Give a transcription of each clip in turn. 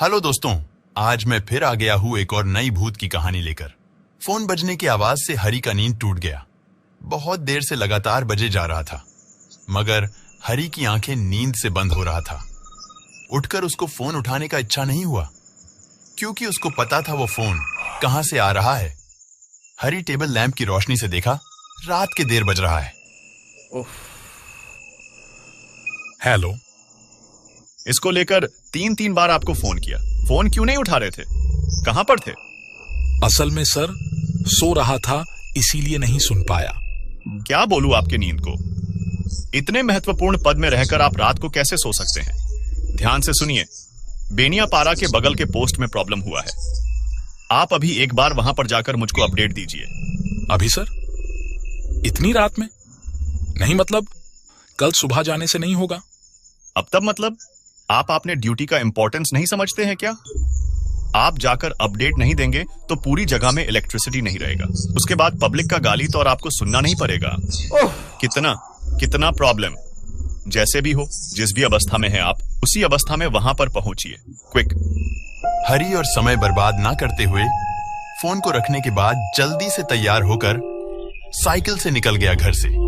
Hello दोस्तों, आज मैं फिर आ गया हूँ एक और नई भूत की कहानी लेकर। फोन बजने की आवाज से हरी का नींद टूट गया। बहुत देर से लगातार बजे जा रहा था, मगर हरी की आंखें नींद से बंद हो रहा था। उठकर उसको फोन उठाने का इच्छा नहीं हुआ, क्योंकि उसको पता था वो फोन कहां से आ रहा है। हरी टेबल लैंप की रोशनी से देखा, रात के देर बज रहा है। हेलो। इसको लेकर 3 बार आपको फोन किया, फोन क्यों नहीं उठा रहे थे? कहां पर थे? असल में सर, सो रहा था, इसीलिए नहीं सुन पाया। क्या बोलूं आपके नींद को? इतने महत्वपूर्ण पद में रहकर आप रात को कैसे सो सकते हैं? ध्यान से सुनिए, बेनिया पारा के बगल के पोस्ट में प्रॉब्लम हुआ है। आप अभी एक बार वहां पर जाकर मुझको अपडेट दीजिए। अभी सर? इतनी रात में? नहीं, मतलब कल सुबह जाने से नहीं होगा? अब तब मतलब आप अपने ड्यूटी का इंपॉर्टेंस नहीं समझते हैं क्या? आप जाकर अपडेट नहीं देंगे तो पूरी जगह में इलेक्ट्रिसिटी नहीं रहेगा। उसके बाद पब्लिक का गाली तो और आपको सुनना नहीं पड़ेगा। कितना प्रॉब्लम। जैसे भी हो, जिस भी अवस्था में है आप, उसी अवस्था में वहां पर पहुंचिए, क्विक। हरी और समय बर्बाद ना करते हुए फोन को रखने के बाद जल्दी से तैयार होकर साइकिल से निकल गया घर से।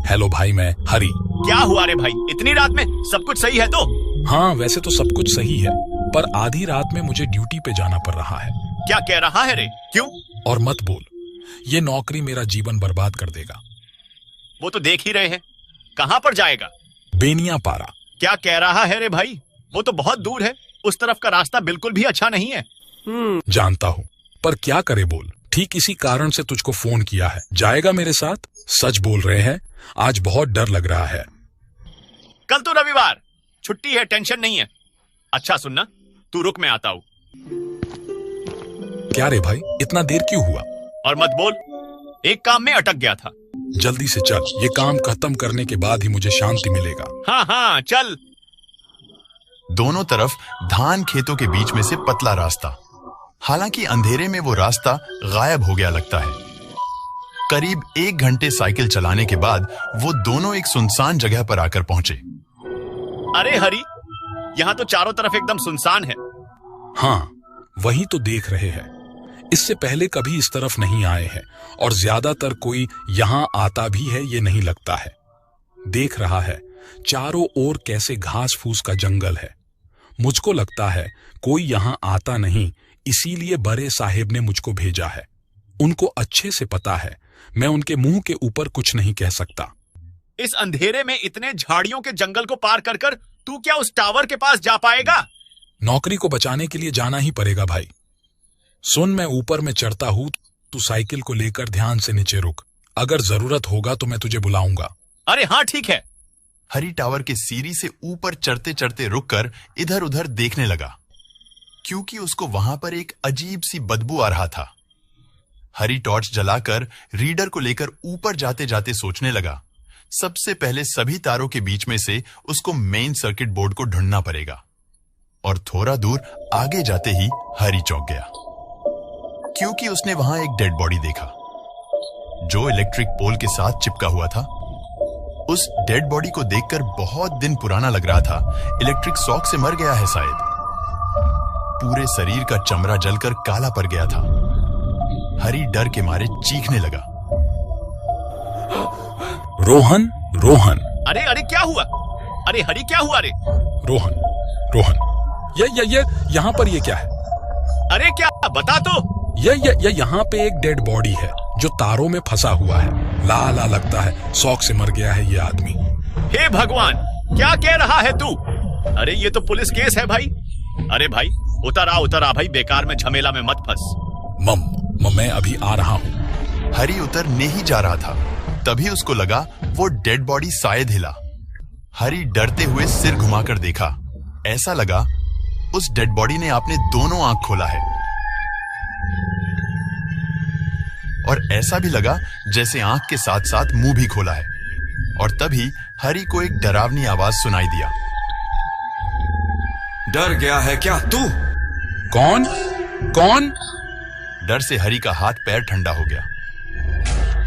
हेलो भाई, मैं हरी। क्या हुआ रे भाई, इतनी रात में? सब कुछ सही है तो? हाँ, वैसे तो सब कुछ सही है, पर आधी रात में मुझे ड्यूटी पे जाना पड़ रहा है। क्या कह रहा है रे? क्यों? और मत बोल, ये नौकरी मेरा जीवन बर्बाद कर देगा। वो तो देख ही रहे हैं। कहां पर जाएगा? बेनिया पारा। क्या कह रहा है रे भाई? वो तो बहुत दूर है, उस तरफ का रास्ता बिल्कुल भी अच्छा नहीं है। जानता हूँ, पर क्या करे बोल। ठीक इसी कारण से तुझको फोन किया है। जाएगा मेरे साथ? सच बोल रहे हैं, आज बहुत डर लग रहा है। कल तो रविवार, छुट्टी है, टेंशन नहीं है। अच्छा सुनना, तू रुक, मैं आता हूँ। क्या रे भाई, इतना देर क्यों हुआ? और मत बोल, एक काम में अटक गया था। जल्दी से चल, ये काम खत्म करने के बाद ही मुझे शांति मिलेगा। हाँ चल। दोनों तरफ धान खेतों के बीच में से पतला रास्ता। हालांकि अंधेरे में वो रास्ता गायब हो गया लगता है। करीब 1 घंटे साइकिल चलाने के बाद वो दोनों एक सुनसान जगह पर आकर पहुंचे। अरे हरी, यहाँ तो चारों तरफ एकदम सुनसान है। हाँ, वही तो देख रहे हैं। इससे पहले कभी इस तरफ नहीं आए हैं, और ज्यादातर कोई यहाँ आता भी है ये नहीं लगता है। देख रहा है चारों ओर कैसे घास फूस का जंगल है। मुझको लगता है कोई यहाँ आता नहीं, इसीलिए बड़े साहेब ने मुझको भेजा है। उनको अच्छे से पता है मैं उनके मुंह के ऊपर कुछ नहीं कह सकता। इस अंधेरे में इतने झाड़ियों के जंगल को पार कर कर तू क्या उस टावर के पास जा पाएगा? नौकरी को बचाने के लिए जाना ही पड़ेगा भाई। सुन, मैं ऊपर में चढ़ता हूँ, तू साइकिल को लेकर ध्यान से नीचे रुक। अगर जरूरत होगा तो मैं तुझे बुलाऊंगा। अरे हाँ, ठीक है। हरी टावर के सीढ़ी से ऊपर चढ़ते चढ़ते रुककर इधर उधर देखने लगा, क्योंकि उसको वहां पर एक अजीब सी बदबू आ रहा था। हरी टॉर्च जलाकर रीडर को लेकर ऊपर जाते जाते सोचने लगा, सबसे पहले सभी तारों के बीच में से उसको मेन सर्किट बोर्ड को ढूंढना पड़ेगा। और थोड़ा दूर आगे जाते ही हरी चौंक गया, क्योंकि उसने वहां एक डेड बॉडी देखा, जो इलेक्ट्रिक पोल के साथ चिपका हुआ था। उस डेड बॉडी को देखकर बहुत दिन पुराना लग रहा था। इलेक्ट्रिक शॉक से मर गया है शायद। पूरे शरीर का चमड़ा जलकर काला पड़ गया था। हरी डर के मारे चीखने लगा, रोहन। अरे क्या हुआ? अरे हरी, क्या हुआ रे? रोहन, ये यहाँ पर ये क्या है? अरे क्या, बता तो। ये यहाँ पे एक डेड बॉडी है जो तारों में फंसा हुआ है। लाला लगता है, शॉक से मर गया है ये आदमी। हे भगवान, क्या कह रहा है तू? अरे ये तो पुलिस केस है भाई। अरे भाई उतर आ भाई, बेकार में झमेला में मत फंस। मैं अभी आ रहा हूँ। हरी उतरने ही जा रहा था, तभी उसको लगा वो डेड बॉडी शायद हिला। हरी डरते हुए सिर घुमाकर देखा। ऐसा लगा उस डेड बॉडी ने अपने दोनों आंख खोला है, और ऐसा भी लगा जैसे आंख के साथ साथ मुंह भी खोला है। और तभी हरी को एक डरावनी आवाज सुनाई दिया। डर गया है क्या तू? कौन? डर से हरी का हाथ पैर ठंडा हो गया।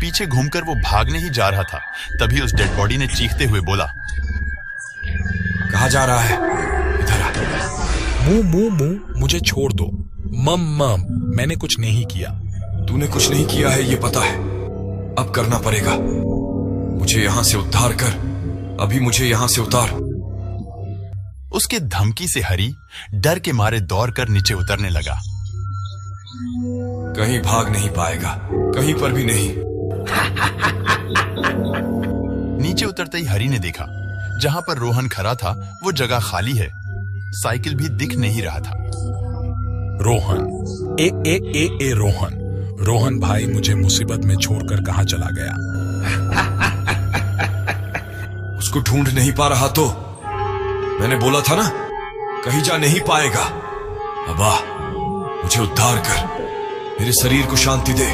पीछे घूमकर वो भागने ही जा रहा था, तभी उस डेड बॉडी ने चीखते हुए बोला, जा रहा है, इधर आ। मुंह मुझे छोड़ दो। मम मैंने कुछ नहीं किया। तूने कुछ नहीं किया है ये पता है, अब करना पड़ेगा। मुझे यहां से उद्धार कर, अभी मुझे यहां से उतार। उसके धमकी से हरी डर के मारे दौड़कर नीचे उतरने लगा। कहीं भाग नहीं पाएगा, कहीं पर भी नहीं। नीचे उतरते ही हरी ने देखा जहां पर रोहन खड़ा था वो जगह खाली है, साइकिल भी दिख नहीं रहा था। रोहन, ए रोहन, रोहन भाई मुझे मुसीबत में छोड़कर कहां चला गया? उसको ढूंढ नहीं पा रहा तो मैंने बोला था ना, कहीं जा नहीं पाएगा। अब आ, मुझे उद्धार कर, मेरे शरीर को शांति दे।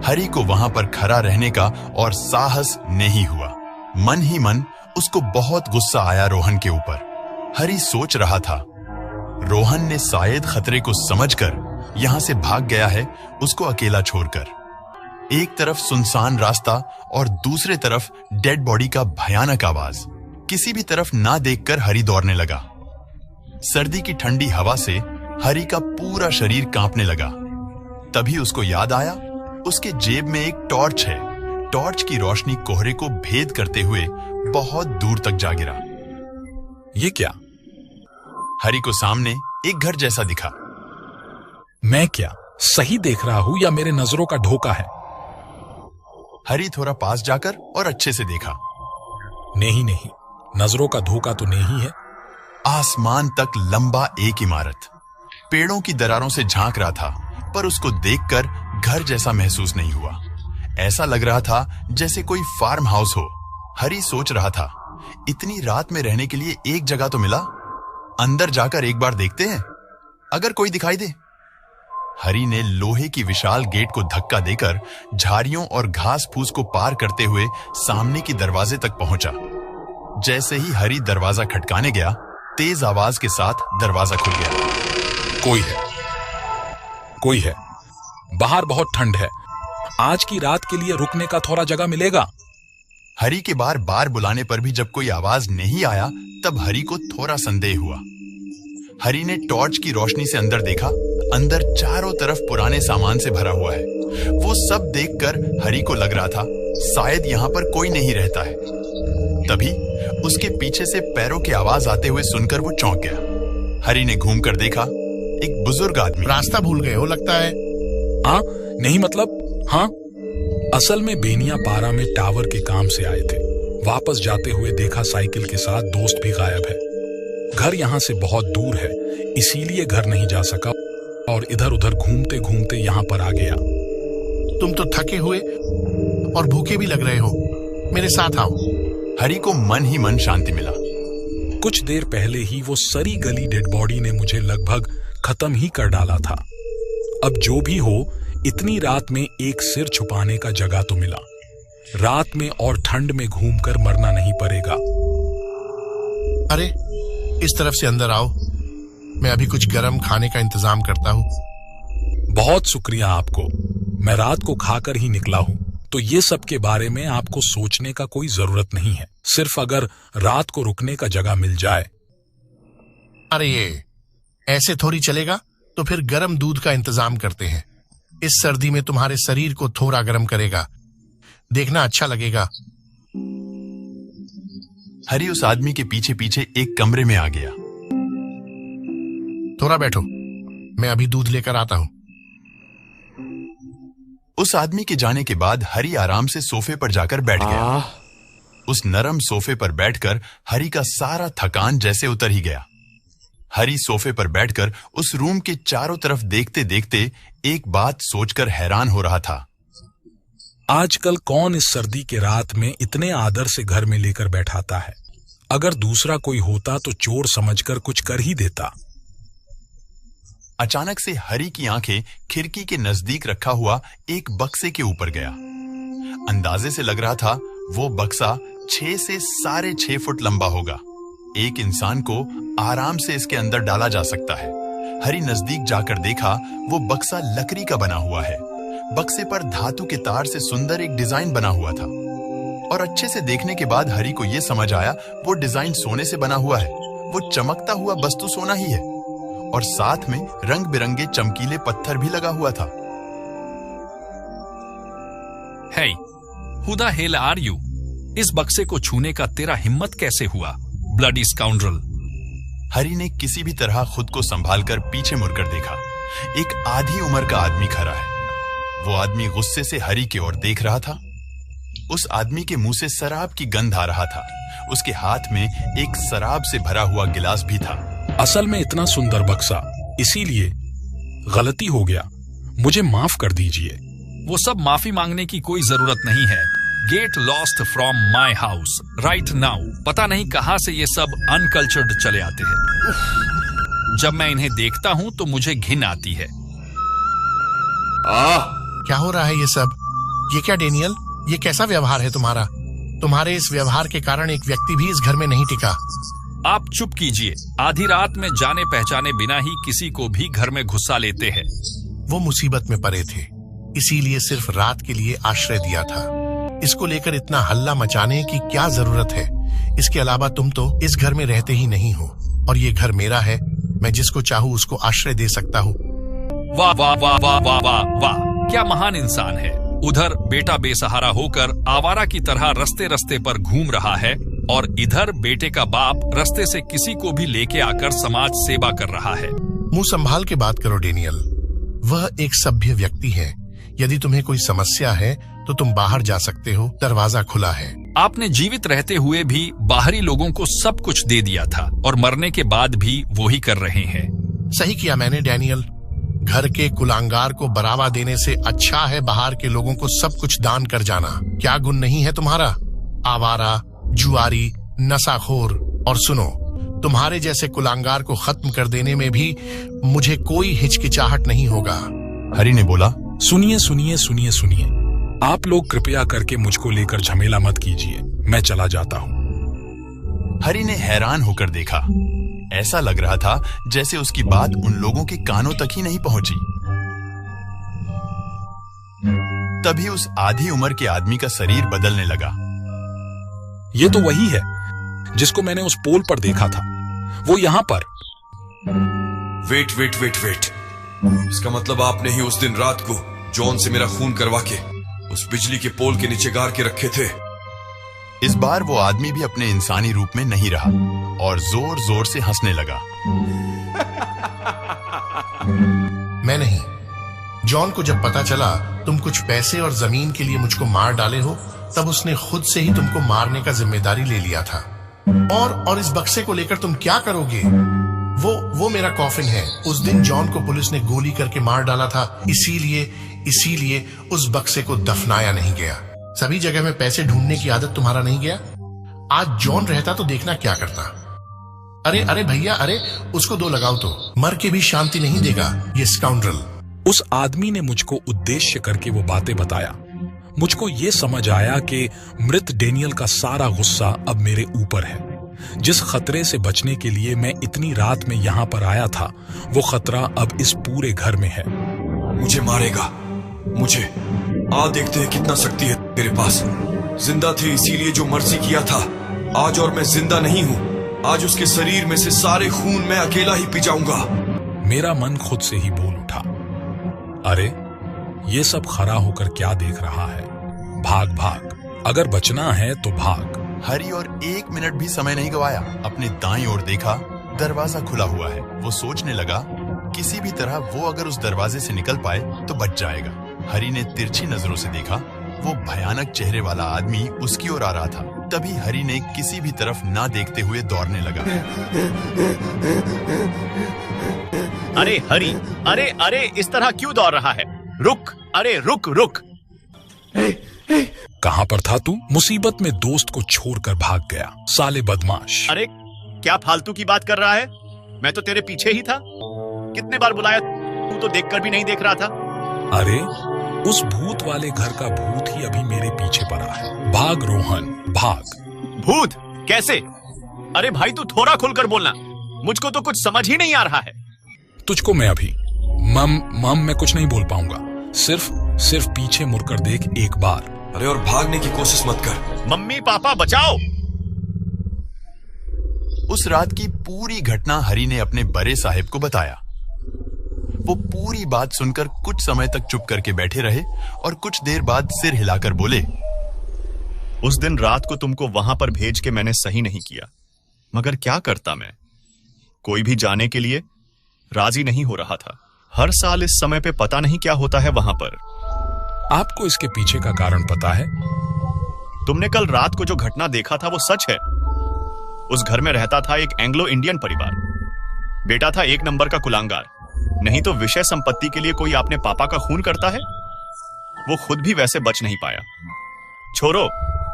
हरी को वहां पर खड़ा रहने का और साहस नहीं हुआ। मन ही मन उसको बहुत गुस्सा आया रोहन के ऊपर। हरी सोच रहा था रोहन ने शायद खतरे को समझकर यहां से भाग गया है, उसको अकेला छोड़कर। एक तरफ सुनसान रास्ता और दूसरे तरफ डेड बॉडी का भयानक आवाज। किसी भी तरफ ना देखकर हरी दौड़ने लगा। सर्दी की ठंडी हवा से हरी का पूरा शरीर कांपने लगा। तभी उसको याद आया उसके जेब में एक टॉर्च है। टॉर्च की रोशनी कोहरे को भेद करते हुए बहुत दूर तक जा गिरा। ये क्या? हरी को सामने एक घर जैसा दिखा। मैं क्या सही देख रहा हूं या मेरे नजरों का धोखा है? हरी थोड़ा पास जाकर और अच्छे से देखा। नहीं, नजरों का धोखा तो नहीं है। आसमान तक लंबा एक इमारत पेड़ों की दरारों से झांक रहा था, पर उसको देखकर घर जैसा महसूस नहीं हुआ। ऐसा लग रहा था जैसे कोई फार्म हाउस हो। हरी सोच रहा था इतनी रात में रहने के लिए एक जगह तो मिला, अंदर जाकर एक बार देखते हैं, अगर कोई दिखाई दे। हरी ने लोहे की विशाल गेट को धक्का देकर झाड़ियों और घास फूस को पार करते हुए सामने की दरवाजे तक पहुंचा। जैसे ही हरी दरवाजा खटकाने गया, तेज आवाज के साथ दरवाजा खुल गया। कोई है। बाहर बहुत ठंड है, आज की रात के लिए रुकने का थोड़ा जगह मिलेगा? हरी के बार बार बुलाने पर भी जब कोई आवाज नहीं आया, तब हरी को थोड़ा संदेह हुआ। हरी ने टॉर्च की रोशनी से अंदर देखा। अंदर चारों तरफ पुराने सामान से भरा हुआ है। वो सब देखकर हरी को लग रहा था शायद यहाँ पर कोई नहीं रहता है। तभी उसके पीछे से पैरों की आवाज आते हुए सुनकर वो चौंक गया। हरी ने घूमकर देखा, एक बुजुर्ग आदमी। रास्ता भूल गए हो लगता है। हाँ, नहीं मतलब हाँ। असल में बेनिया पारा में टावर के काम से आए थे। वापस जाते हुए देखा साइकिल के साथ दोस्त भी गायब है। घर यहाँ से बहुत दूर है, इसीलिए घर नहीं जा सका और इधर उधर घूमते घूमते यहाँ पर आ गया। तुम तो थके हुए और भूखे भी लग रहे हो, मेरे साथ आओ। हरी को मन ही मन शांति मिला। कुछ देर पहले ही वो सरी गली डेड बॉडी ने मुझे लगभग खत्म ही कर डाला था। अब जो भी हो, इतनी रात में एक सिर छुपाने का जगह तो मिला। रात में और ठंड में घूमकर मरना नहीं पड़ेगा। अरे इस तरफ से अंदर आओ, मैं अभी कुछ गर्म खाने का इंतजाम करता हूँ। बहुत शुक्रिया आपको, मैं रात को खाकर ही निकला हूँ, तो ये सब के बारे में आपको सोचने का कोई जरूरत नहीं है। सिर्फ अगर रात को रुकने का जगह मिल जाए। अरे ये ऐसे थोड़ी चलेगा, तो फिर गर्म दूध का इंतजाम करते हैं। इस सर्दी में तुम्हारे शरीर को थोड़ा गर्म करेगा, देखना अच्छा लगेगा। हरी उस आदमी के पीछे पीछे एक कमरे में आ गया। थोड़ा बैठो, मैं अभी दूध लेकर आता हूं। उस आदमी के जाने के बाद हरी आराम से सोफे पर जाकर बैठ गया। उस नरम सोफे पर बैठकर हरी का सारा थकान जैसे उतर ही गया। हरी सोफे पर बैठकर उस रूम के चारों तरफ देखते देखते एक बात सोचकर हैरान हो रहा था। आजकल कौन इस सर्दी के रात में इतने आदर से घर में लेकर बैठाता है? अगर दूसरा कोई होता तो चोर समझकर कुछ कर ही देता। अचानक से हरी की आंखें खिड़की के नजदीक रखा हुआ एक बक्से के ऊपर गया। अंदाजे से लग रहा था वो बक्सा 6 से 6.5 फुट लंबा होगा। एक इंसान को आराम से इसके अंदर डाला जा सकता है। हरी नजदीक जाकर देखा, वो बक्सा लकड़ी का बना हुआ है। बक्से पर धातु के तार से सुंदर एक डिजाइन बना हुआ था, और अच्छे से देखने के बाद हरी को यह समझ आया वो डिजाइन सोने से बना हुआ है। वो चमकता हुआ वस्तु सोना ही है और साथ में रंग बिरंगे चमकीले पत्थर भी लगा हुआ था। Hey, who the hell are you? इस बक्से को छूने का तेरा हिम्मत कैसे हुआ, ब्लडी स्काउंड्रल? हरी ने किसी भी तरह खुद को संभालकर पीछे मुड़कर देखा। एक आधी उम्र का आदमी खड़ा है। वो आदमी गुस्से से हरी की ओर देख रहा था। उस आदमी के मुंह से शराब की गंध आ रहा था। उसके हाथ में एक शराब से भरा हुआ गिलास भी था। असल में इतना सुंदर बक्सा, इसीलिए गलती हो गया, मुझे माफ कर दीजिए। वो सब माफी मांगने की कोई जरूरत नहीं है। Get lost from my house right now. पता नहीं कहां से ये सब अनकल्चर्ड चले आते हैं। जब मैं इन्हें देखता हूं तो मुझे घिन आती है। क्या हो रहा है ये सब? ये क्या डेनियल, ये कैसा व्यवहार है तुम्हारा? तुम्हारे इस व्यवहार के कारण एक व्यक्ति भी इस घर में नहीं टिका। आप चुप कीजिए। आधी रात में जाने पहचाने बिना ही किसी को भी घर में घुसा लेते हैं। वो मुसीबत में पड़े थे, इसीलिए सिर्फ रात के लिए आश्रय दिया था। इसको लेकर इतना हल्ला मचाने की क्या जरूरत है? इसके अलावा तुम तो इस घर में रहते ही नहीं हो और ये घर मेरा है। मैं जिसको चाहूँ उसको आश्रय दे सकता हूँ। वाह वाह वाह वाह वाह वाह वाह, क्या महान इंसान है। उधर बेटा बेसहारा होकर आवारा की तरह रस्ते रस्ते पर घूम रहा है और इधर बेटे का बाप रस्ते से किसी को भी लेके आकर समाज सेवा कर रहा है। मुंह संभाल के बात करो डेनियल। वह एक सभ्य व्यक्ति है। यदि तुम्हें कोई समस्या है तो तुम बाहर जा सकते हो, दरवाजा खुला है। आपने जीवित रहते हुए भी बाहरी लोगों को सब कुछ दे दिया था और मरने के बाद भी वो ही कर रहे हैं। सही किया मैंने डेनियल। घर के कुलांगार को बढ़ावा देने से अच्छा है बाहर के लोगों को सब कुछ दान कर जाना। क्या गुण नहीं है तुम्हारा? आवारा, जुआरी, नशाखोर। और सुनो, तुम्हारे जैसे कुलांगार को खत्म कर देने में भी मुझे कोई हिचकिचाहट नहीं होगा। हरी ने बोला, सुनिए सुनिए सुनिए सुनिए, आप लोग कृपया करके मुझको लेकर झमेला मत कीजिए, मैं चला जाता हूँ। हरी ने हैरान होकर देखा। ऐसा लग रहा था जैसे उसकी बात उन लोगों के कानों तक ही नहीं पहुंची। तभी उस आधी उम्र के आदमी का शरीर बदलने लगा। ये तो वही है जिसको मैंने उस पोल पर देखा था, वो यहाँ पर। वेट वेट वेट वेट, इसका मतलब आपने ही उस दिन रात को जॉन से मेरा खून करवा के उस बिजली के पोल के नीचे गाड़ के रखे थे। इस बार वो आदमी भी अपने इंसानी रूप में नहीं रहा और जोर जोर से हंसने लगा। मैं नहीं। जॉन को जब पता चला तुम कुछ पैसे और जमीन के लिए मुझको मार डाले हो, तब उसने खुद से ही तुमको मारने का जिम्मेदारी ले लिया था। और इस बक्से को लेकर तुम क्या करोगे? वो मेरा कॉफिन है। उस दिन जॉन को पुलिस ने गोली करके मार डाला था, इसीलिए उस बक्से को दफनाया नहीं गया। सभी जगह में पैसे ढूंढने की आदत तुम्हारा नहीं गया? आज जॉन रहता तो देखना क्या करता। अरे भैया, अरे उसको 2 लगाओ तो, मर के भी शांति नहीं देगा ये स्काउंड्रल। उस आदमी ने मुझको उद्देश्य करके वो बातें बताया। मुझको ये समझ आया कि मृत डेनियल का सारा गुस्सा अब मेरे ऊपर है। जिस खतरे से बचने के लिए मैं इतनी रात में यहाँ पर आया था, वो खतरा अब इस पूरे घर में है। मुझे मारेगा, मुझे। आ देखते हैं कितना शक्ति है तेरे पास। जिंदा थे इसीलिए जो मर्जी किया था। आज और मैं जिंदा नहीं हूँ। आज उसके शरीर में से सारे खून मैं अकेला ही पी जाऊंगा। मेरा मन खुद से ही बोल उठा, अरे ये सब खड़ा होकर क्या देख रहा है? भाग भाग, अगर बचना है तो भाग। हरी और 1 मिनट भी समय नहीं गवाया। अपने दाईं ओर देखा, दरवाजा खुला हुआ है। वो सोचने लगा, किसी भी तरह वो अगर उस दरवाजे से निकल पाए तो बच जाएगा। हरी ने तिरछी नजरों से देखा, वो भयानक चेहरे वाला आदमी उसकी ओर आ रहा था। तभी हरी ने किसी भी तरफ ना देखते हुए दौड़ने लगा। अरे हरी, अरे इस तरह क्यों दौड़ रहा है? रुक, अरे रुक। कहां पर था तू? मुसीबत में दोस्त को छोड़कर भाग गया, साले बदमाश। अरे क्या फालतू की बात कर रहा है? मैं तो तेरे पीछे ही था। कितने बार बुलाया, तू तो देखकर भी नहीं देख रहा था। अरे उस भूत वाले घर का भूत ही अभी मेरे पीछे पड़ा है। भाग रोहन, भाग। भूत? कैसे? अरे भाई तू थोड़ा खुलकर बोलना, मुझको तो कुछ समझ ही नहीं आ रहा है। तुझको मैं अभी मम मैं कुछ नहीं बोल पाऊंगा। सिर्फ पीछे मुड़कर देख एक बार। अरे और भागने की कोशिश मत कर। मम्मी पापा बचाओ। उस रात की पूरी घटना हरी ने अपने बड़े साहिब को बताया। वो पूरी बात सुनकर कुछ समय तक चुप करके बैठे रहे और कुछ देर बाद सिर हिलाकर बोले, उस दिन रात को तुमको वहां पर भेज के मैंने सही नहीं किया, मगर क्या करता मैं। कोई भी जाने के लिए राजी नहीं हो रहा था। हर साल इस समय पे पता नहीं क्या होता है वहां पर। आपको इसके पीछे का कारण पता है? तुमने कल रात को जो घटना देखा था वो सच है। उस घर में रहता था एक एंग्लो इंडियन परिवार। बेटा था 1 नंबर का कुलांगार। नहीं तो विषय संपत्ति के लिए कोई अपने पापा का खून करता है? वो खुद भी वैसे बच नहीं पाया। छोरो,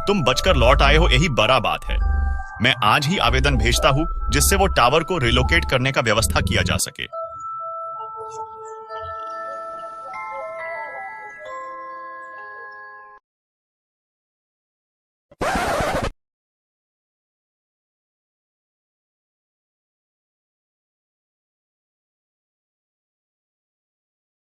तुम बचकर लौट आए हो, यही बड़ा बात है। मैं आज ही आवेदन भेजता हूं जिससे वो टावर को रिलोकेट करने का व्यवस्था किया जा सके।